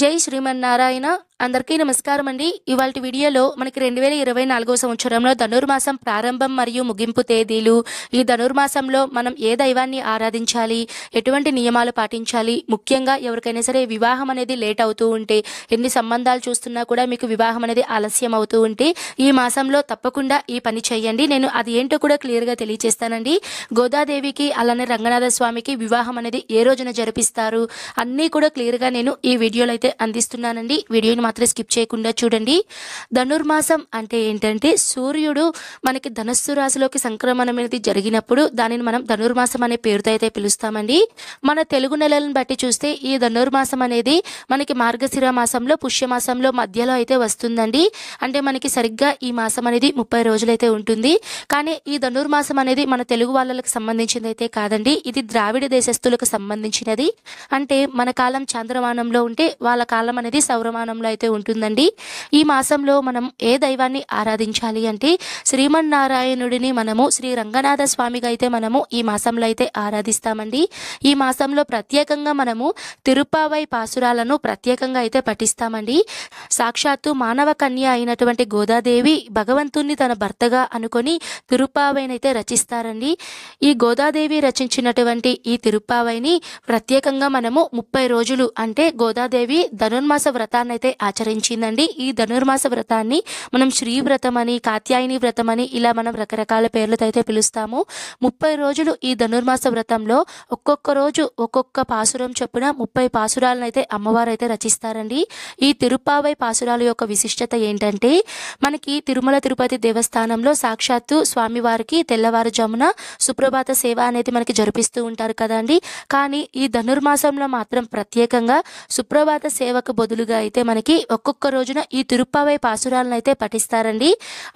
జై శ్రీమన్నారాయణ. అందరికీ నమస్కారం అండి. ఇవాల్టి వీడియోలో మనకి 2024 సంవత్సరంలో ధనుర్మాసం ప్రారంభం మరియు ముగింపు తేదీలు, ఈ ధనుర్మాసంలో మనం ఏ దైవాన్ని ఆరాధించాలి, ఎటువంటి నియమాలు పాటించాలి, ముఖ్యంగా ఎవరికైనా సరే వివాహం అనేది లేట్ అవుతూ ఉంటే, ఎన్ని సంబంధాలు చూస్తున్నా కూడా మీకు వివాహం అనేది ఆలస్యం అవుతూ ఉంటే ఈ మాసంలో తప్పకుండా ఈ పని చేయండి. నేను అది ఏంటో కూడా క్లియర్గా తెలియజేస్తానండి. గోదాదేవికి అలానే రంగనాథ స్వామికి వివాహం అనేది ఏ రోజున జరిపిస్తారు అన్నీ కూడా క్లియర్గా నేను ఈ వీడియోలో అయితే అందిస్తున్నానండి. వీడియోని మాత్రం స్కిప్ చేయకుండా చూడండి. ధనుర్మాసం అంటే ఏంటంటే సూర్యుడు మనకి ధనస్సు రాశిలోకి సంక్రమణం అనేది జరిగినప్పుడు దానిని మనం ధనుర్మాసం అనే పేరుతో అయితే పిలుస్తామండి. మన తెలుగు నెలలను బట్టి చూస్తే ఈ ధనుర్మాసం అనేది మనకి మార్గశిర మాసంలో పుష్యమాసంలో మధ్యలో అయితే వస్తుందండి. అంటే మనకి సరిగ్గా ఈ మాసం అనేది 30 రోజులైతే ఉంటుంది. కానీ ఈ ధనుర్మాసం అనేది మన తెలుగు వాళ్ళకి సంబంధించింది అయితే కాదండి. ఇది ద్రావిడ దేశస్తులకు సంబంధించినది. అంటే మన కాలం చాంద్రమానంలో ఉంటే వాళ్ళ కాలం అనేది సౌరమానంలో అయితే ఉంటుందండి. ఈ మాసంలో మనం ఏ దైవాన్ని ఆరాధించాలి అంటే శ్రీమన్నారాయణుడిని మనము శ్రీ రంగనాథ స్వామిగా అయితే మనము ఈ మాసంలో అయితే ఆరాధిస్తామండి. ఈ మాసంలో ప్రత్యేకంగా మనము తిరుప్పావై పాసురాలను ప్రత్యేకంగా అయితే పఠిస్తామండి. సాక్షాత్తు మానవ కన్య అయినటువంటి గోదాదేవి భగవంతుణ్ణి తన భర్తగా అనుకొని తిరుప్పావైనైతే రచిస్తారండి. ఈ గోదాదేవి రచించినటువంటి ఈ తిరుప్పావైని ప్రత్యేకంగా మనము 30 రోజులు అంటే గోదాదేవి ధనుర్మాస వ్రతాన్ని అయితే ఆచరించిందండి. ఈ ధనుర్మాస వ్రతాన్ని మనం శ్రీ వ్రతం అని, కాత్యాయని వ్రతం అని ఇలా మనం రకరకాల పేర్లతో అయితే పిలుస్తాము. 30 రోజులు ఈ ధనుర్మాస వ్రతంలో ఒక్కొక్క రోజు ఒక్కొక్క పాసురం చొప్పున 30 పాసురాలను అయితే అమ్మవారు అయితే రచిస్తారండి. ఈ తిరుప్పావై పాసురాల యొక్క విశిష్టత ఏంటంటే మనకి తిరుమల తిరుపతి దేవస్థానంలో సాక్షాత్తు స్వామివారికి తెల్లవారుజామున సుప్రభాత సేవ అనేది మనకి జరిపిస్తూ ఉంటారు కదండి. కానీ ఈ ధనుర్మాసంలో మాత్రం ప్రత్యేకంగా సుప్రభాత సేవకు బదులుగా అయితే మనకి ఒక్కొక్క రోజున ఈ తిరుప్పావై పాసురాలను అయితే పఠిస్తారండి.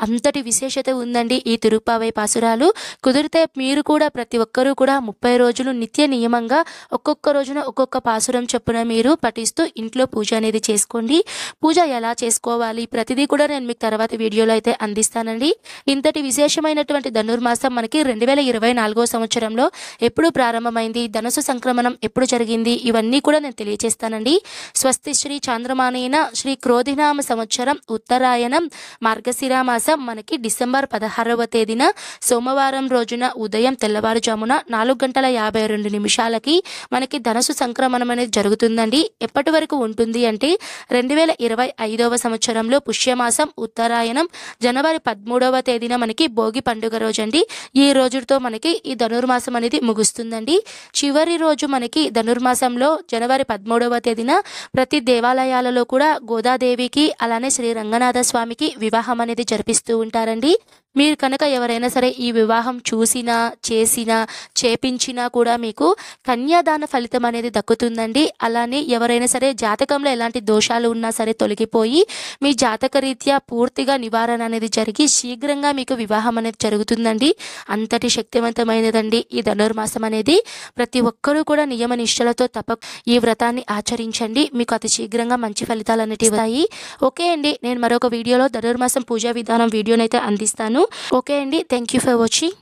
అంతటి విశేషత ఉందండి ఈ తిరుప్పావై పాసురాలు. కుదిరితే మీరు కూడా ప్రతి ఒక్కరూ కూడా 30 రోజులు నిత్య నియమంగా ఒక్కొక్క రోజున ఒక్కొక్క పాసురం చొప్పున మీరు పఠిస్తూ ఇంట్లో పూజ అనేది చేసుకోండి. పూజ ఎలా చేసుకోవాలి ప్రతిదీ కూడా నేను మీకు తర్వాత వీడియోలో అయితే అందిస్తానండి. ఇంతటి విశేషమైనటువంటి ధనుర్మాసం మనకి 2024 సంవత్సరంలో ఎప్పుడు ప్రారంభమైంది, ధనుసు సంక్రమణం ఎప్పుడు జరిగింది, ఇవన్నీ కూడా నేను తెలియజేస్తానండి. స్వస్తి శ్రీ చాంద్రమానేన శ్రీ క్రోధినామ సంవత్సరం ఉత్తరాయణం మార్గశిర మాసం మనకి డిసెంబర్ 16వ తేదీన సోమవారం రోజున ఉదయం తెల్లవారుజామున 4:52 మనకి ధనుసు సంక్రమణం అనేది జరుగుతుందండి. ఎప్పటి వరకు ఉంటుంది అంటే 2025వ సంవత్సరంలో పుష్యమాసం ఉత్తరాయణం జనవరి 13వ తేదీన మనకి భోగి పండుగ రోజు అండి. ఈ రోజుతో మనకి ఈ ధనుర్మాసం అనేది ముగుస్తుందండి. చివరి రోజు మనకి ధనుర్మాసంలో జనవరి 13వ తేదీన ప్రతి దేవాలయాలలో కూడా గోదాదేవికి అలానే శ్రీ రంగనాథ స్వామికి వివాహం అనేది జరిపిస్తూ ఉంటారండి. మీరు కనుక ఎవరైనా సరే ఈ వివాహం చూసినా చేసినా చేపించినా కూడా మీకు కన్యాదాన ఫలితం అనేది దక్కుతుందండి. అలానే ఎవరైనా సరే జాతకంలో ఎలాంటి దోషాలు ఉన్నా సరే తొలగిపోయి మీ జాతక రీత్యా పూర్తిగా నివారణ అనేది జరిగి శీఘ్రంగా మీకు వివాహం అనేది జరుగుతుందండి. అంతటి శక్తివంతమైనదండి ఈ ధనుర్మాసం అనేది. ప్రతి ఒక్కరూ కూడా నియమ నిష్టలతో తప్ప ఈ వ్రతాన్ని ఆచరించండి. మీకు అతి శీఘ్రంగా మంచి ఫలితాలు అనేటివి వస్తాయి. ఓకే అండి, నేను మరొక వీడియోలో ధనుర్మాసం పూజా విధానం వీడియోనైతే అందిస్తాను. ఓకే అండి, థ్యాంక్ యూ ఫర్ వాచింగ్.